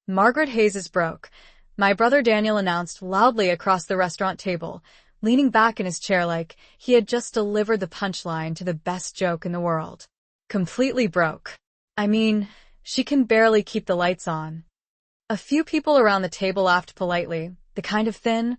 Margaret Hayes is broke, my brother Daniel announced loudly across the restaurant table, leaning back in his chair like he had just delivered the punchline to the best joke in the world. Completely broke. I mean, she can barely keep the lights on. A few people around the table laughed politely, the kind of thin,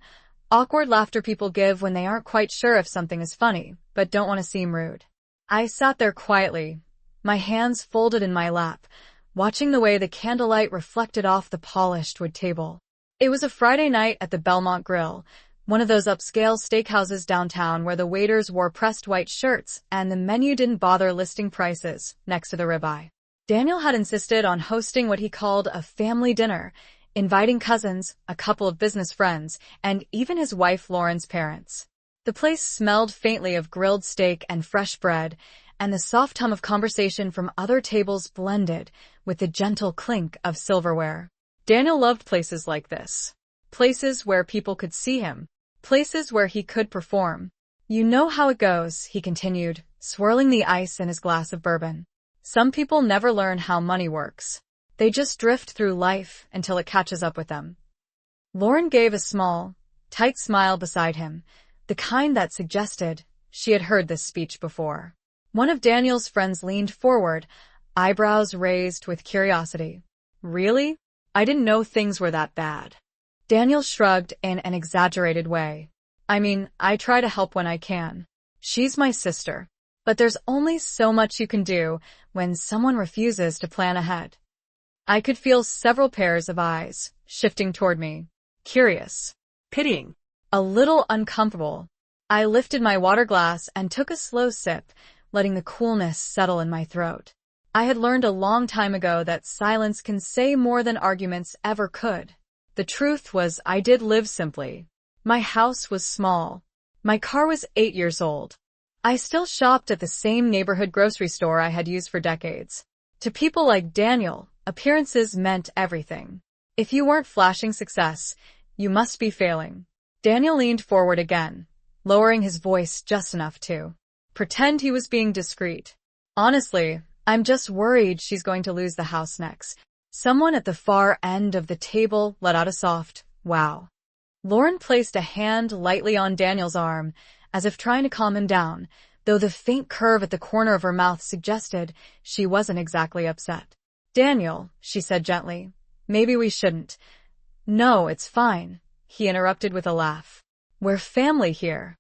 awkward laughter people give when they aren't quite sure if something is funny, but don't want to seem rude. I sat there quietly, my hands folded in my lap, watching the way the candlelight reflected off the polished wood table. It was a Friday night at the Belmont Grill, one of those upscale steakhouses downtown where the waiters wore pressed white shirts and the menu didn't bother listing prices next to the ribeye. Daniel had insisted on hosting what he called a family dinner, inviting cousins, a couple of business friends, and even his wife Lauren's parents. The place smelled faintly of grilled steak and fresh bread, and the soft hum of conversation from other tables blended with the gentle clink of silverware. Daniel loved places like this. Places where people could see him. Places where he could perform. You know how it goes, he continued, swirling the ice in his glass of bourbon. Some people never learn how money works. They just drift through life until it catches up with them. Lauren gave a small, tight smile beside him, the kind that suggested she had heard this speech before. One of Daniel's friends leaned forward, eyebrows raised with curiosity. Really? I didn't know things were that bad. Daniel shrugged in an exaggerated way. I mean, I try to help when I can. She's my sister. But there's only so much you can do when someone refuses to plan ahead. I could feel several pairs of eyes shifting toward me. Curious. Pitying. A little uncomfortable. I lifted my water glass and took a slow sip, letting the coolness settle in my throat. I had learned a long time ago that silence can say more than arguments ever could. The truth was I did live simply. My house was small. My car was 8 years old. I still shopped at the same neighborhood grocery store I had used for decades. To people like Daniel, appearances meant everything. If you weren't flashing success, you must be failing. Daniel leaned forward again, lowering his voice just enough to pretend he was being discreet. Honestly, I'm just worried she's going to lose the house next. Someone at the far end of the table let out a soft, wow. Lauren placed a hand lightly on Daniel's arm, as if trying to calm him down, though the faint curve at the corner of her mouth suggested she wasn't exactly upset. Daniel, she said gently, maybe we shouldn't. No, it's fine, he interrupted with a laugh. We're family here.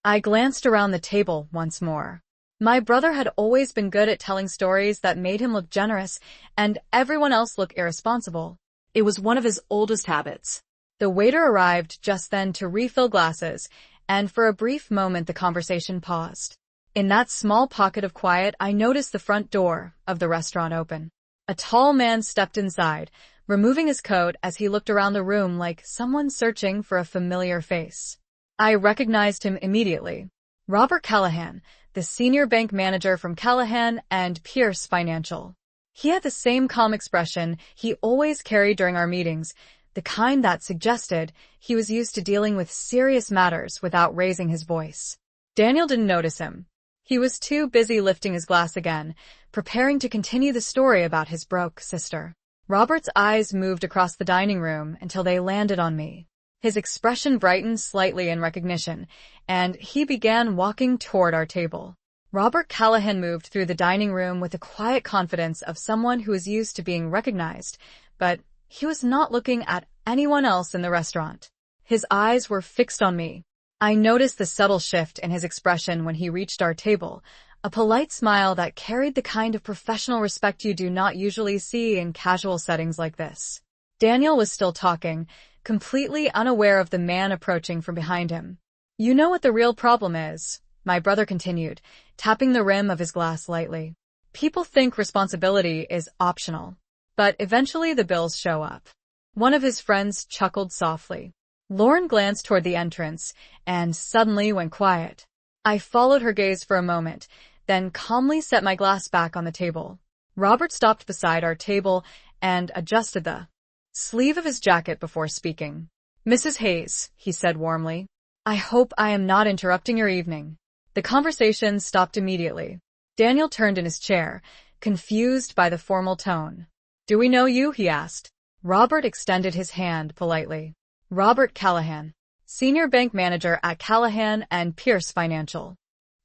I glanced around the table once more. My brother had always been good at telling stories that made him look generous and everyone else look irresponsible. It was one of his oldest habits. The waiter arrived just then to refill glasses, and for a brief moment the conversation paused. In that small pocket of quiet, I noticed the front door of the restaurant open. A tall man stepped inside, removing his coat as he looked around the room like someone searching for a familiar face. I recognized him immediately. Robert Callahan, the senior bank manager from Callahan and Pierce Financial. He had the same calm expression he always carried during our meetings, the kind that suggested he was used to dealing with serious matters without raising his voice. Daniel didn't notice him. He was too busy lifting his glass again, preparing to continue the story about his broke sister. Robert's eyes moved across the dining room until they landed on me. His expression brightened slightly in recognition, and he began walking toward our table. Robert Callahan moved through the dining room with the quiet confidence of someone who is used to being recognized, but he was not looking at anyone else in the restaurant. His eyes were fixed on me. I noticed the subtle shift in his expression when he reached our table, a polite smile that carried the kind of professional respect you do not usually see in casual settings like this. Daniel was still talking, completely unaware of the man approaching from behind him. You know what the real problem is, my brother continued, tapping the rim of his glass lightly. People think responsibility is optional, but eventually the bills show up. One of his friends chuckled softly. Lauren glanced toward the entrance and suddenly went quiet. I followed her gaze for a moment, then calmly set my glass back on the table. Robert stopped beside our table and adjusted the sleeve of his jacket before speaking. Mrs. Hayes, he said warmly, I hope I am not interrupting your evening. The conversation stopped immediately. Daniel turned in his chair, confused by the formal tone. Do we know you? He asked. Robert extended his hand politely. Robert Callahan, Senior Bank Manager at Callahan and Pierce Financial.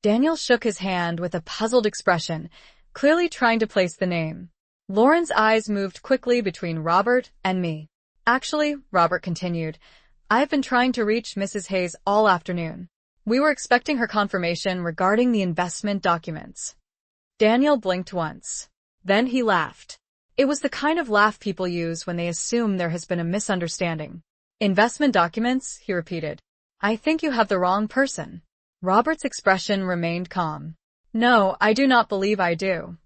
Daniel shook his hand with a puzzled expression, clearly trying to place the name. Lauren's eyes moved quickly between Robert and me. Actually, Robert continued, I've been trying to reach Mrs. Hayes all afternoon. We were expecting her confirmation regarding the investment documents. Daniel blinked once. Then he laughed. It was the kind of laugh people use when they assume there has been a misunderstanding. Investment documents, he repeated. I think you have the wrong person. Robert's expression remained calm. No, I do not believe I do.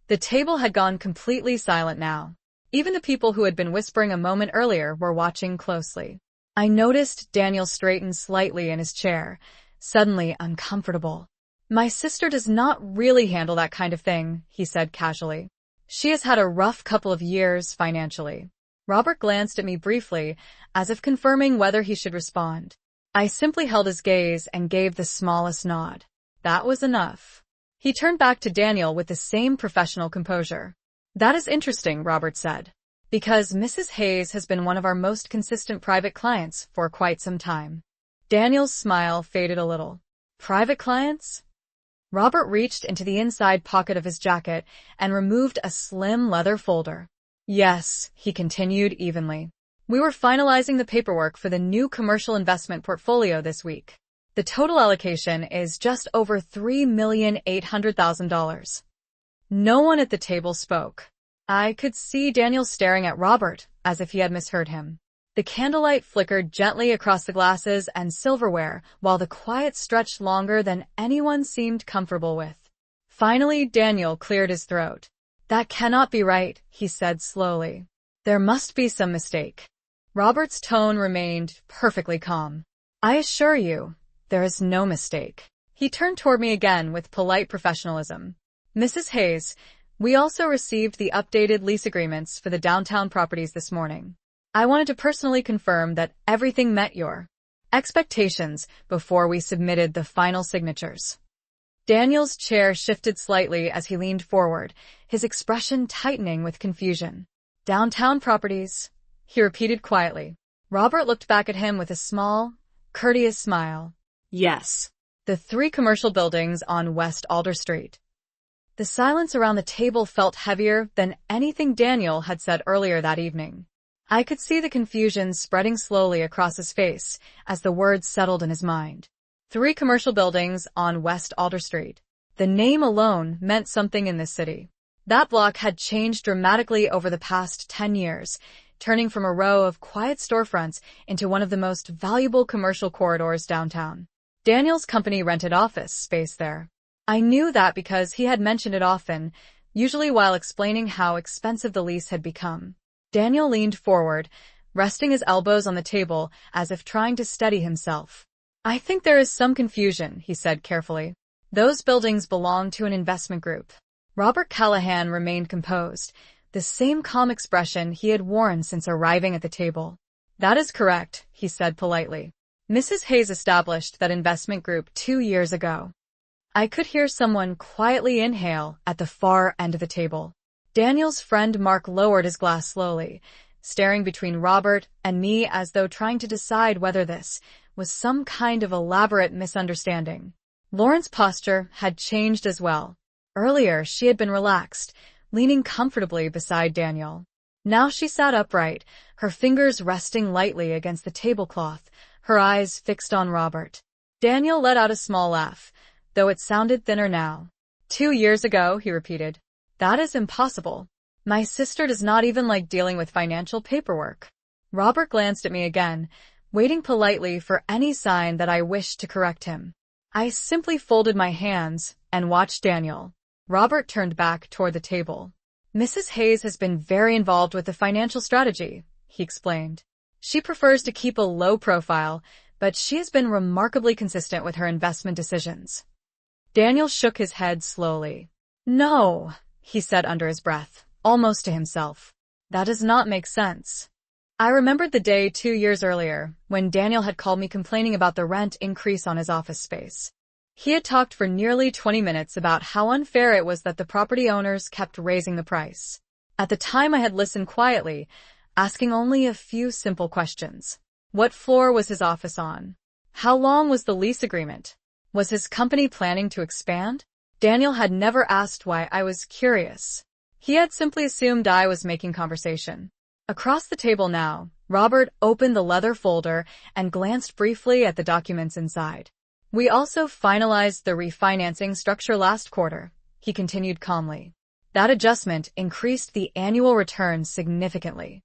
The table had gone completely silent now. Even the people who had been whispering a moment earlier were watching closely. I noticed Daniel straighten slightly in his chair, suddenly uncomfortable. My sister does not really handle that kind of thing, he said casually. She has had a rough couple of years financially. Robert glanced at me briefly, as if confirming whether he should respond. I simply held his gaze and gave the smallest nod. That was enough. He turned back to Daniel with the same professional composure. That is interesting, Robert said, because Mrs. Hayes has been one of our most consistent private clients for quite some time. Daniel's smile faded a little. Private clients? Robert reached into the inside pocket of his jacket and removed a slim leather folder. Yes, he continued evenly. We were finalizing the paperwork for the new commercial investment portfolio this week. The total allocation is just over $3,800,000. No one at the table spoke. I could see Daniel staring at Robert as if he had misheard him. The candlelight flickered gently across the glasses and silverware, while the quiet stretched longer than anyone seemed comfortable with. Finally, Daniel cleared his throat. That cannot be right, he said slowly. There must be some mistake. Robert's tone remained perfectly calm. I assure you, there is no mistake. He turned toward me again with polite professionalism. Mrs. Hayes, we also received the updated lease agreements for the downtown properties this morning. I wanted to personally confirm that everything met your expectations before we submitted the final signatures. Daniel's chair shifted slightly as he leaned forward, his expression tightening with confusion. Downtown properties, he repeated quietly. Robert looked back at him with a small, courteous smile. Yes. The 3 commercial buildings on West Alder Street. The silence around the table felt heavier than anything Daniel had said earlier that evening. I could see the confusion spreading slowly across his face as the words settled in his mind. 3 commercial buildings on West Alder Street. The name alone meant something in this city. That block had changed dramatically over the past 10 years, turning from a row of quiet storefronts into one of the most valuable commercial corridors downtown. Daniel's company rented office space there. I knew that because he had mentioned it often, usually while explaining how expensive the lease had become. Daniel leaned forward, resting his elbows on the table as if trying to steady himself. I think there is some confusion, he said carefully. Those buildings belong to an investment group. Robert Callahan remained composed, the same calm expression he had worn since arriving at the table. That is correct, he said politely. Mrs. Hayes established that investment group 2 years ago. I could hear someone quietly inhale at the far end of the table. Daniel's friend Mark lowered his glass slowly, staring between Robert and me as though trying to decide whether this was some kind of elaborate misunderstanding. Lauren's posture had changed as well. Earlier, she had been relaxed, leaning comfortably beside Daniel. Now she sat upright, her fingers resting lightly against the tablecloth, her eyes fixed on Robert. Daniel let out a small laugh, though it sounded thinner now. 2 years ago, he repeated. That is impossible. My sister does not even like dealing with financial paperwork. Robert glanced at me again, waiting politely for any sign that I wished to correct him. I simply folded my hands and watched Daniel. Robert turned back toward the table. Mrs. Hayes has been very involved with the financial strategy, he explained. She prefers to keep a low profile, but she has been remarkably consistent with her investment decisions. Daniel shook his head slowly. No, he said under his breath, almost to himself. That does not make sense. I remembered the day 2 years earlier when Daniel had called me complaining about the rent increase on his office space. He had talked for nearly 20 minutes about how unfair it was that the property owners kept raising the price. At the time I had listened quietly, asking only a few simple questions. What floor was his office on? How long was the lease agreement? Was his company planning to expand? Daniel had never asked why. I was curious. He had simply assumed I was making conversation. Across the table now, Robert opened the leather folder and glanced briefly at the documents inside. We also finalized the refinancing structure last quarter, he continued calmly. That adjustment increased the annual return significantly.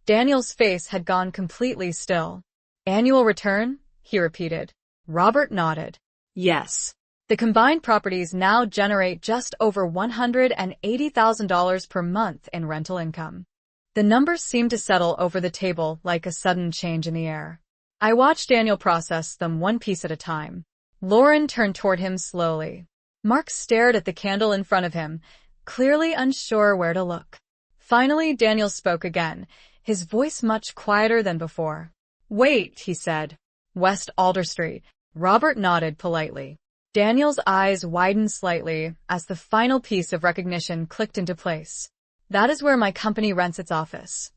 Daniel's face had gone completely still. Annual return? He repeated. Robert nodded. Yes. The combined properties now generate just over $180,000 per month in rental income. The numbers seemed to settle over the table like a sudden change in the air. I watched Daniel process them one piece at a time. Lauren turned toward him slowly. Mark stared at the candle in front of him, clearly unsure where to look. Finally, Daniel spoke again, his voice much quieter than before. Wait, he said. West Alder Street. Robert nodded politely. Daniel's eyes widened slightly as the final piece of recognition clicked into place. That is where my company rents its office.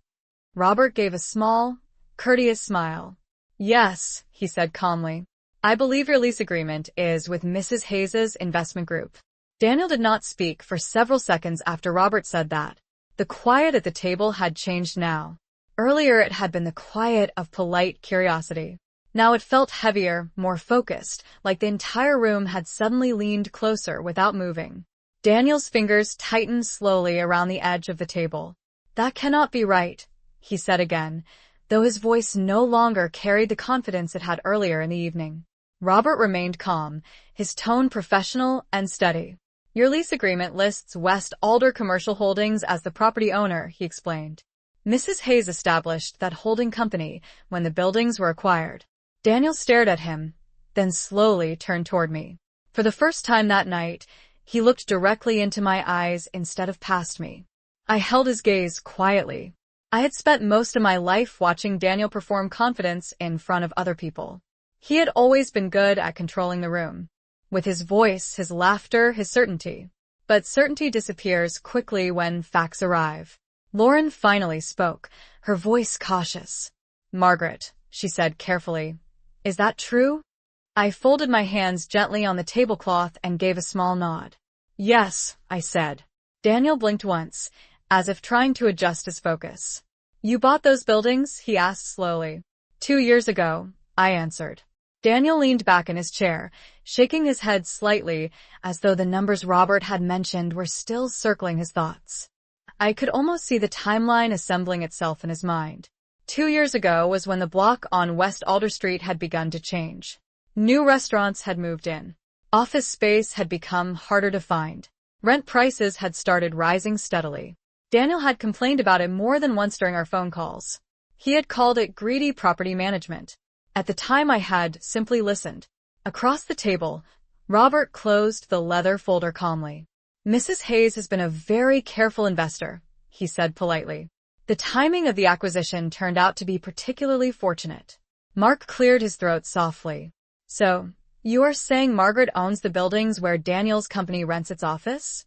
Robert gave a small, courteous smile. Yes, he said calmly. I believe your lease agreement is with Mrs. Hayes's investment group. Daniel did not speak for several seconds after Robert said that. The quiet at the table had changed now. Earlier it had been the quiet of polite curiosity. Now it felt heavier, more focused, like the entire room had suddenly leaned closer without moving. Daniel's fingers tightened slowly around the edge of the table. That cannot be right, he said again, though his voice no longer carried the confidence it had earlier in the evening. Robert remained calm, his tone professional and steady. Your lease agreement lists West Alder Commercial Holdings as the property owner, he explained. Mrs. Hayes established that holding company when the buildings were acquired. Daniel stared at him, then slowly turned toward me. For the first time that night, he looked directly into my eyes instead of past me. I held his gaze quietly. I had spent most of my life watching Daniel perform confidence in front of other people. He had always been good at controlling the room. With his voice, his laughter, his certainty. But certainty disappears quickly when facts arrive. Lauren finally spoke, her voice cautious. Margaret, she said carefully. Is that true? I folded my hands gently on the tablecloth and gave a small nod. Yes, I said. Daniel blinked once, as if trying to adjust his focus. You bought those buildings? He asked slowly. 2 years ago, I answered. Daniel leaned back in his chair, shaking his head slightly, as though the numbers Robert had mentioned were still circling his thoughts. I could almost see the timeline assembling itself in his mind. 2 years ago was when the block on West Alder Street had begun to change. New restaurants had moved in. Office space had become harder to find. Rent prices had started rising steadily. Daniel had complained about it more than once during our phone calls. He had called it greedy property management. At the time I had simply listened. Across the table, Robert closed the leather folder calmly. Mrs. Hayes has been a very careful investor, he said politely. The timing of the acquisition turned out to be particularly fortunate. Mark cleared his throat softly. So, you are saying Margaret owns the buildings where Daniel's company rents its office?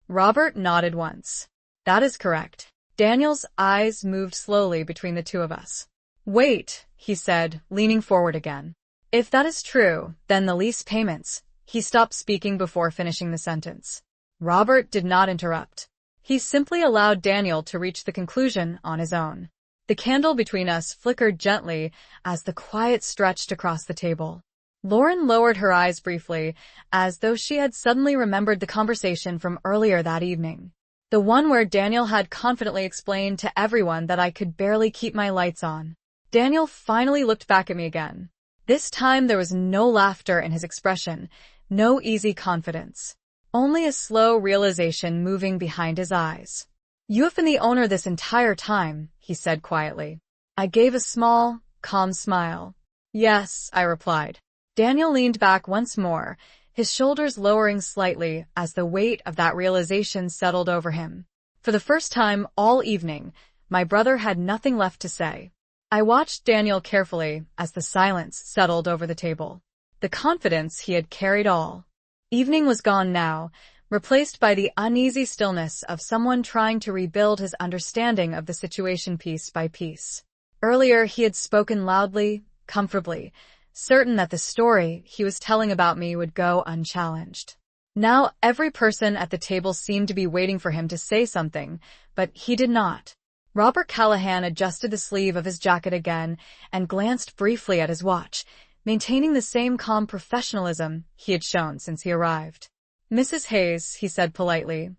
Robert nodded once. That is correct. Daniel's eyes moved slowly between the two of us. Wait, he said, leaning forward again. If that is true, then the lease payments. He stopped speaking before finishing the sentence. Robert did not interrupt. He simply allowed Daniel to reach the conclusion on his own. The candle between us flickered gently as the quiet stretched across the table. Lauren lowered her eyes briefly, as though she had suddenly remembered the conversation from earlier that evening. The one where Daniel had confidently explained to everyone that I could barely keep my lights on. Daniel finally looked back at me again. This time there was no laughter in his expression, no easy confidence. Only a slow realization moving behind his eyes. You have been the owner this entire time, he said quietly. I gave a small, calm smile. Yes, I replied. Daniel leaned back once more, his shoulders lowering slightly as the weight of that realization settled over him. For the first time all evening, my brother had nothing left to say. I watched Daniel carefully as the silence settled over the table. The confidence he had carried all. Evening was gone now, replaced by the uneasy stillness of someone trying to rebuild his understanding of the situation piece by piece. Earlier, he had spoken loudly, comfortably, certain that the story he was telling about me would go unchallenged. Now, every person at the table seemed to be waiting for him to say something, but he did not. Robert Callahan adjusted the sleeve of his jacket again and glanced briefly at his watch, maintaining the same calm professionalism he had shown since he arrived. "Mrs. Hayes," he said politely,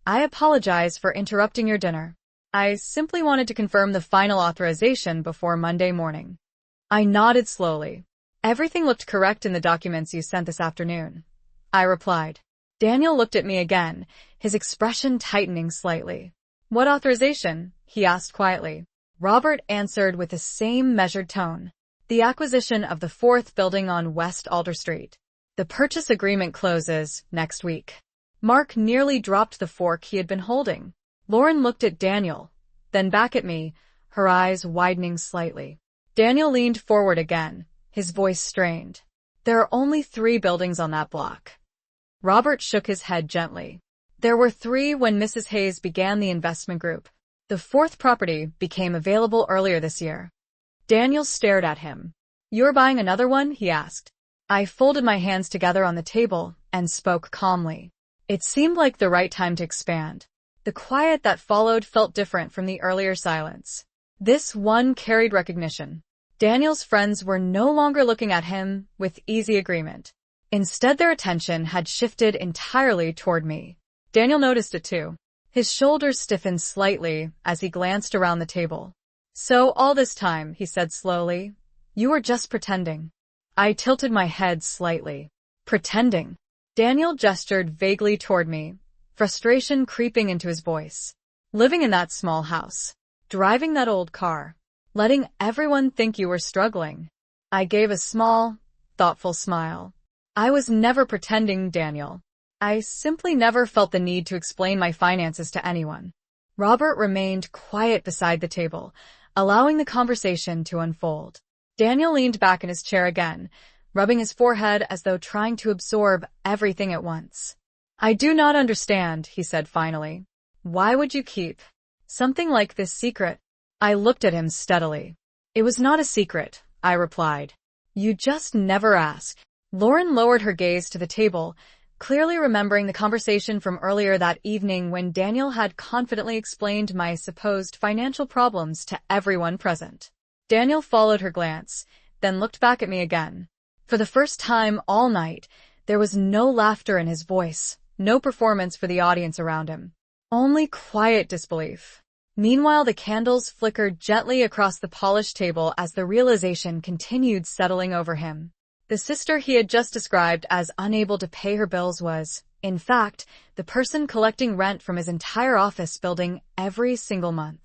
"I apologize for interrupting your dinner. I simply wanted to confirm the final authorization before Monday morning." I nodded slowly. "Everything looked correct in the documents you sent this afternoon," I replied. Daniel looked at me again, his expression tightening slightly. "What authorization?" he asked quietly. Robert answered with the same measured tone. "The acquisition of the 4th building on West Alder Street. The purchase agreement closes next week." Mark nearly dropped the fork he had been holding. Lauren looked at Daniel, then back at me, her eyes widening slightly. Daniel leaned forward again, his voice strained. "There are only 3 buildings on that block." Robert shook his head gently. "There were 3 when Mrs. Hayes began the investment group. The 4th property became available earlier this year." Daniel stared at him. "You're buying another one?" he asked. I folded my hands together on the table and spoke calmly. It seemed like the right time to expand. The quiet that followed felt different from the earlier silence. This one carried recognition. Daniel's friends were no longer looking at him with easy agreement. Instead, their attention had shifted entirely toward me. Daniel noticed it too. His shoulders stiffened slightly as he glanced around the table. "So all this time," he said slowly, "you were just pretending." I tilted my head slightly. "Pretending?" Daniel gestured vaguely toward me, frustration creeping into his voice. "Living in that small house, driving that old car, letting everyone think you were struggling." I gave a small, thoughtful smile. "I was never pretending, Daniel. I simply never felt the need to explain my finances to anyone." Robert remained quiet beside the table, allowing the conversation to unfold. Daniel leaned back in his chair again, rubbing his forehead as though trying to absorb everything at once. "I do not understand," he said finally. "Why would you keep something like this secret?" I looked at him steadily. "It was not a secret," I replied. "You just never ask." Lauren lowered her gaze to the table, clearly remembering the conversation from earlier that evening when Daniel had confidently explained my supposed financial problems to everyone present. Daniel followed her glance, then looked back at me again. For the first time all night, there was no laughter in his voice, no performance for the audience around him. Only quiet disbelief. Meanwhile, the candles flickered gently across the polished table as the realization continued settling over him. The sister he had just described as unable to pay her bills was, in fact, the person collecting rent from his entire office building every single month.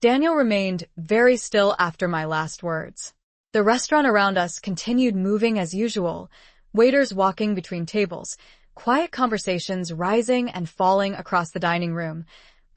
Daniel remained very still after my last words. The restaurant around us continued moving as usual, waiters walking between tables, quiet conversations rising and falling across the dining room,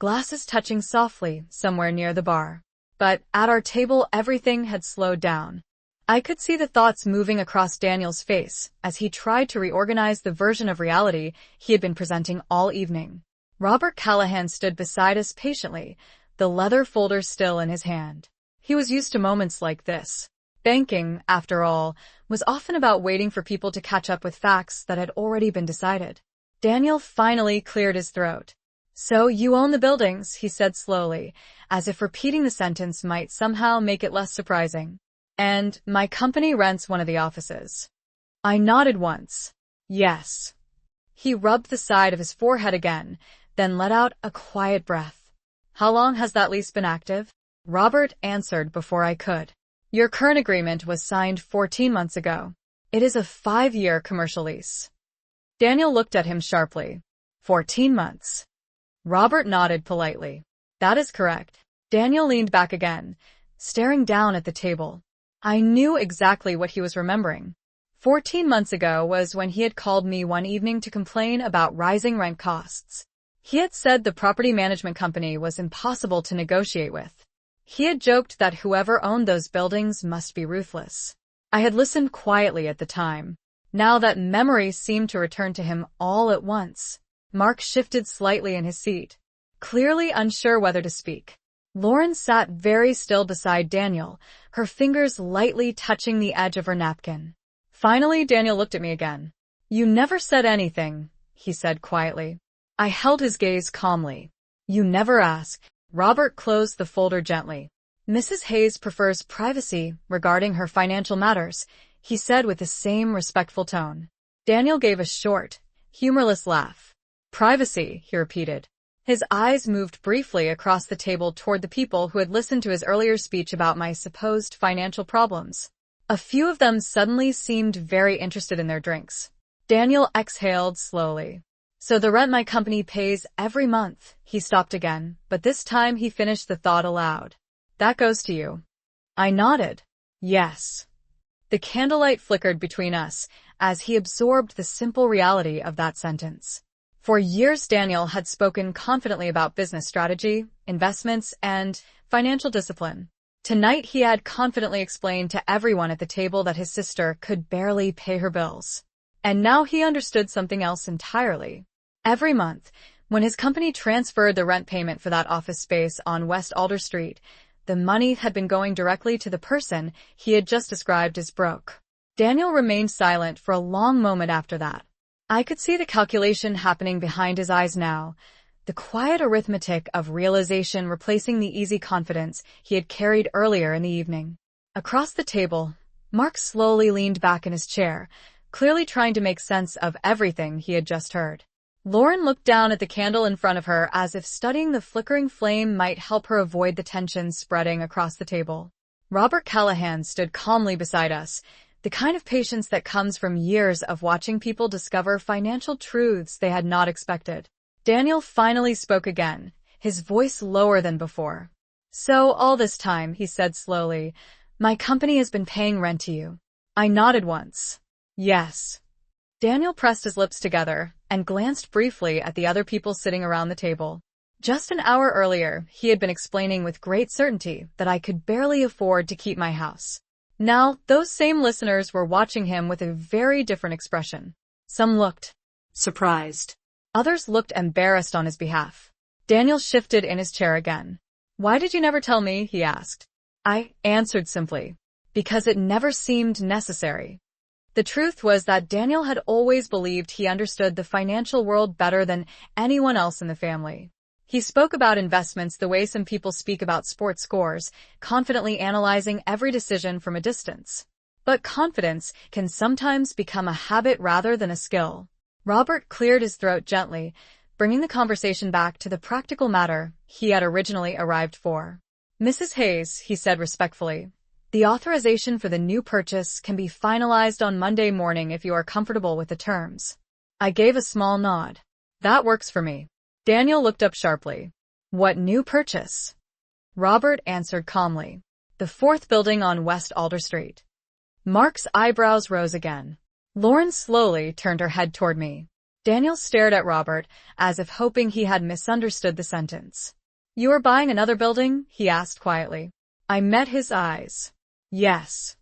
glasses touching softly somewhere near the bar. But at our table, everything had slowed down. I could see the thoughts moving across Daniel's face as he tried to reorganize the version of reality he had been presenting all evening. Robert Callahan stood beside us patiently, the leather folder still in his hand. He was used to moments like this. Banking, after all, was often about waiting for people to catch up with facts that had already been decided. Daniel finally cleared his throat. "So you own the buildings," he said slowly, as if repeating the sentence might somehow make it less surprising. "And my company rents one of the offices." I nodded once. "Yes." He rubbed the side of his forehead again, then let out a quiet breath. "How long has that lease been active?" Robert answered before I could. "Your current agreement was signed 14 months ago. It is a 5-year commercial lease." Daniel looked at him sharply. 14 months. Robert nodded politely. "That is correct." Daniel leaned back again, staring down at the table. I knew exactly what he was remembering. 14 months ago was when he had called me one evening to complain about rising rent costs. He had said the property management company was impossible to negotiate with. He had joked that whoever owned those buildings must be ruthless. I had listened quietly at the time. Now that memory seemed to return to him all at once. Mark shifted slightly in his seat, clearly unsure whether to speak. Lauren sat very still beside Daniel, her fingers lightly touching the edge of her napkin. Finally, Daniel looked at me again. "You never said anything," he said quietly. I held his gaze calmly. "You never ask." Robert closed the folder gently. "Mrs. Hayes prefers privacy regarding her financial matters," he said with the same respectful tone. Daniel gave a short, humorless laugh. "Privacy," he repeated. His eyes moved briefly across the table toward the people who had listened to his earlier speech about my supposed financial problems. A few of them suddenly seemed very interested in their drinks. Daniel exhaled slowly. "So the rent my company pays every month," he stopped again, but this time he finished the thought aloud. "That goes to you." I nodded. "Yes." The candlelight flickered between us as he absorbed the simple reality of that sentence. For years, Daniel had spoken confidently about business strategy, investments, and financial discipline. Tonight, he had confidently explained to everyone at the table that his sister could barely pay her bills. And now he understood something else entirely. Every month, when his company transferred the rent payment for that office space on West Alder Street, the money had been going directly to the person he had just described as broke. Daniel remained silent for a long moment after that. I could see the calculation happening behind his eyes now, the quiet arithmetic of realization replacing the easy confidence he had carried earlier in the evening. Across the table, Mark slowly leaned back in his chair, clearly trying to make sense of everything he had just heard. Lauren looked down at the candle in front of her as if studying the flickering flame might help her avoid the tension spreading across the table. Robert Callahan stood calmly beside us, the kind of patience that comes from years of watching people discover financial truths they had not expected. Daniel finally spoke again, his voice lower than before. "So all this time," he said slowly, "my company has been paying rent to you." I nodded once. "Yes." Daniel pressed his lips together and glanced briefly at the other people sitting around the table. Just an hour earlier, he had been explaining with great certainty that I could barely afford to keep my house. Now, those same listeners were watching him with a very different expression. Some looked surprised. Others looked embarrassed on his behalf. Daniel shifted in his chair again. "Why did you never tell me?" he asked. I answered simply, "Because it never seemed necessary." The truth was that Daniel had always believed he understood the financial world better than anyone else in the family. He spoke about investments the way some people speak about sports scores, confidently analyzing every decision from a distance. But confidence can sometimes become a habit rather than a skill. Robert cleared his throat gently, bringing the conversation back to the practical matter he had originally arrived for. "Mrs. Hayes," he said respectfully, "the authorization for the new purchase can be finalized on Monday morning if you are comfortable with the terms." I gave a small nod. "That works for me." Daniel looked up sharply. "What new purchase?" Robert answered calmly. "The 4th building on West Alder Street." Mark's eyebrows rose again. Lauren slowly turned her head toward me. Daniel stared at Robert, as if hoping he had misunderstood the sentence. "You are buying another building?" he asked quietly. I met his eyes. "Yes."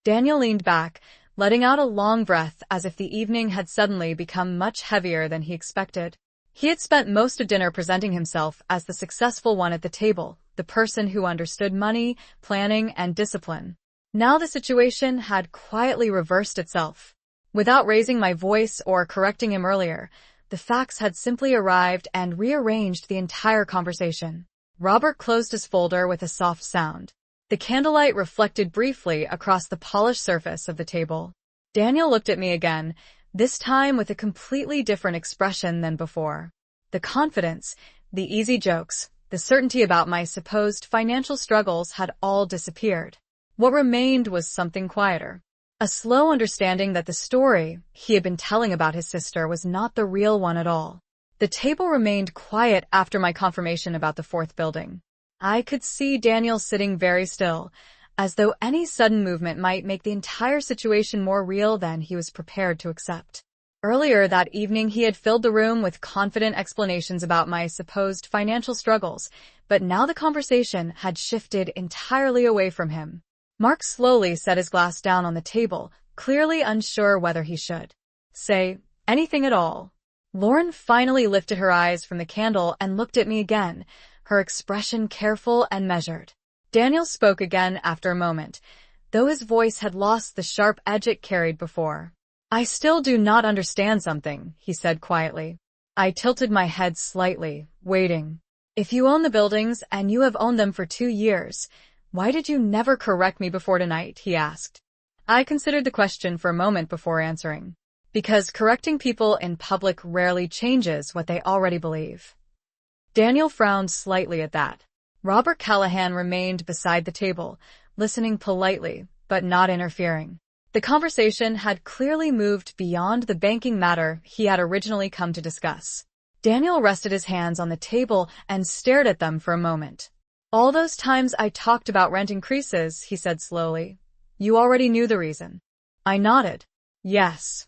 Daniel leaned back, letting out a long breath as if the evening had suddenly become much heavier than he expected. He had spent most of dinner presenting himself as the successful one at the table, the person who understood money, planning, and discipline. Now the situation had quietly reversed itself. Without raising my voice or correcting him earlier, the facts had simply arrived and rearranged the entire conversation. Robert closed his folder with a soft sound. The candlelight reflected briefly across the polished surface of the table. Daniel looked at me again, this time with a completely different expression than before. The confidence, the easy jokes, the certainty about my supposed financial struggles had all disappeared. What remained was something quieter. A slow understanding that the story he had been telling about his sister was not the real one at all. The table remained quiet after my confirmation about the 4th building. I could see Daniel sitting very still, as though any sudden movement might make the entire situation more real than he was prepared to accept. Earlier that evening, he had filled the room with confident explanations about my supposed financial struggles, but now the conversation had shifted entirely away from him. Mark slowly set his glass down on the table, clearly unsure whether he should say anything at all. Lauren finally lifted her eyes from the candle and looked at me again, her expression careful and measured. Daniel spoke again after a moment, though his voice had lost the sharp edge it carried before. "I still do not understand something," he said quietly. I tilted my head slightly, waiting. "If you own the buildings and you have owned them for 2 years, why did you never correct me before tonight?" he asked. I considered the question for a moment before answering. Because correcting people in public rarely changes what they already believe. Daniel frowned slightly at that. Robert Callahan remained beside the table, listening politely, but not interfering. The conversation had clearly moved beyond the banking matter he had originally come to discuss. Daniel rested his hands on the table and stared at them for a moment. "All those times I talked about rent increases," he said slowly. "You already knew the reason." I nodded. "Yes."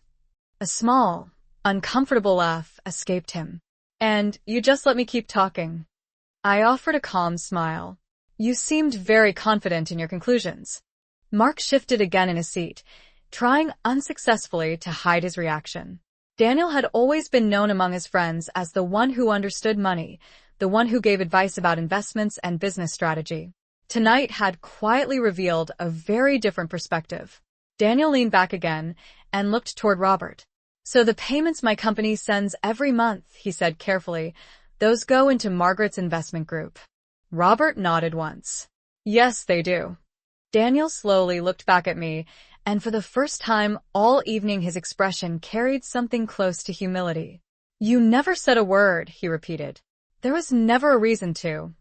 A small, uncomfortable laugh escaped him. "And you just let me keep talking." I offered a calm smile. "You seemed very confident in your conclusions." Mark shifted again in his seat, trying unsuccessfully to hide his reaction. Daniel had always been known among his friends as the one who understood money, the one who gave advice about investments and business strategy. Tonight had quietly revealed a very different perspective. Daniel leaned back again and looked toward Robert. "So the payments my company sends every month," he said carefully, "those go into Margaret's investment group." Robert nodded once. "Yes, they do." Daniel slowly looked back at me, and for the first time all evening his expression carried something close to humility. "You never said a word," he repeated. "There was never a reason to,"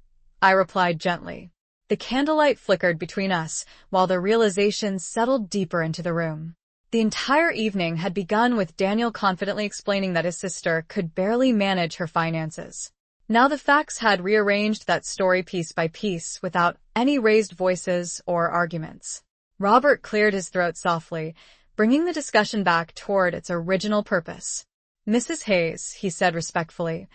I replied gently. The candlelight flickered between us, while the realization settled deeper into the room. The entire evening had begun with Daniel confidently explaining that his sister could barely manage her finances. Now the facts had rearranged that story piece by piece without any raised voices or arguments. Robert cleared his throat softly, bringing the discussion back toward its original purpose. "Mrs. Hayes," he said respectfully,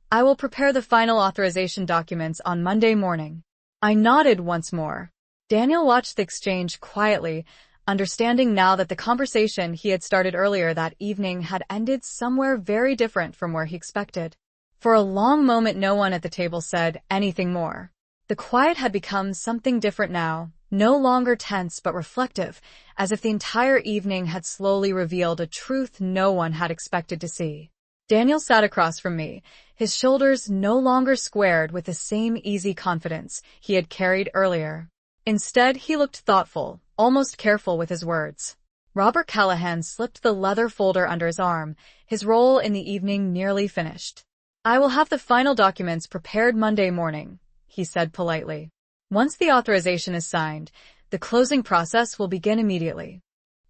"I will prepare the final authorization documents on Monday morning." I nodded once more. Daniel watched the exchange quietly, understanding now that the conversation he had started earlier that evening had ended somewhere very different from where he expected. For a long moment no one at the table said anything more. The quiet had become something different now, no longer tense but reflective, as if the entire evening had slowly revealed a truth no one had expected to see. Daniel sat across from me, his shoulders no longer squared with the same easy confidence he had carried earlier. Instead, he looked thoughtful, almost careful with his words. Robert Callahan slipped the leather folder under his arm, his role in the evening nearly finished. "I will have the final documents prepared Monday morning," he said politely. "Once the authorization is signed, the closing process will begin immediately."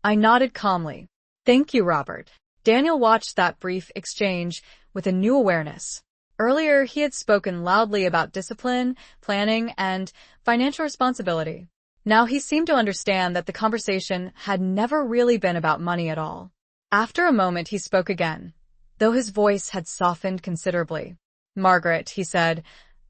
I nodded calmly. "Thank you, Robert." Daniel watched that brief exchange with a new awareness. Earlier, he had spoken loudly about discipline, planning, and financial responsibility. Now he seemed to understand that the conversation had never really been about money at all. After a moment, he spoke again, though his voice had softened considerably. "Margaret," he said,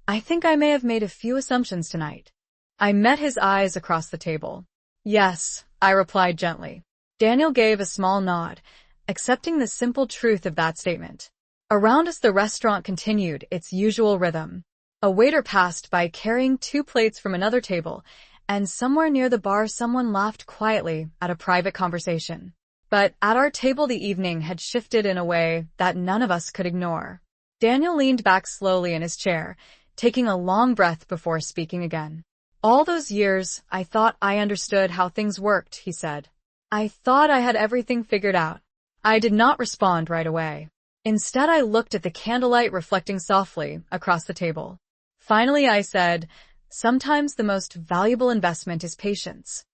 "I think I may have made a few assumptions tonight." I met his eyes across the table. "Yes," I replied gently. Daniel gave a small nod, accepting the simple truth of that statement. Around us the restaurant continued its usual rhythm. A waiter passed by carrying 2 plates from another table, and somewhere near the bar someone laughed quietly at a private conversation. But at our table the evening had shifted in a way that none of us could ignore. Daniel leaned back slowly in his chair, taking a long breath before speaking again. "All those years, I thought I understood how things worked," he said. "I thought I had everything figured out." I did not respond right away. Instead, I looked at the candlelight reflecting softly across the table. Finally, I said, "Sometimes the most valuable investment is patience."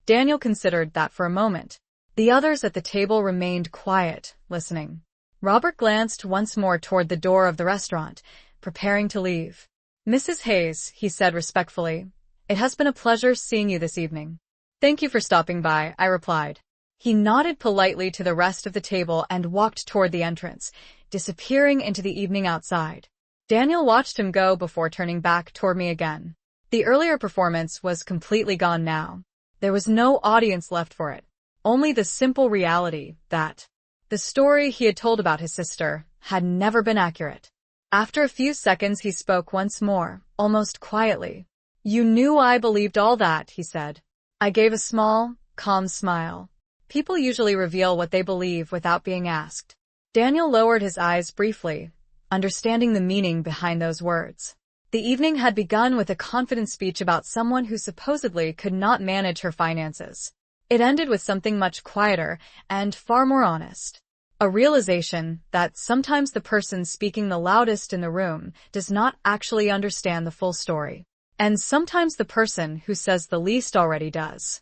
Daniel considered that for a moment. The others at the table remained quiet, listening. Robert glanced once more toward the door of the restaurant, preparing to leave. "Mrs. Hayes," he said respectfully, "it has been a pleasure seeing you this evening." "Thank you for stopping by," I replied. He nodded politely to the rest of the table and walked toward the entrance, disappearing into the evening outside. Daniel watched him go before turning back toward me again. The earlier performance was completely gone now. There was no audience left for it, only the simple reality that The story he had told about his sister had never been accurate. After a few seconds, he spoke once more, almost quietly. "You knew I believed all that," he said. I gave a small, calm smile. People usually reveal what they believe without being asked. Daniel lowered his eyes briefly, understanding the meaning behind those words. The evening had begun with a confident speech about someone who supposedly could not manage her finances. It ended with something much quieter and far more honest. A realization that sometimes the person speaking the loudest in the room does not actually understand the full story. And sometimes the person who says the least already does.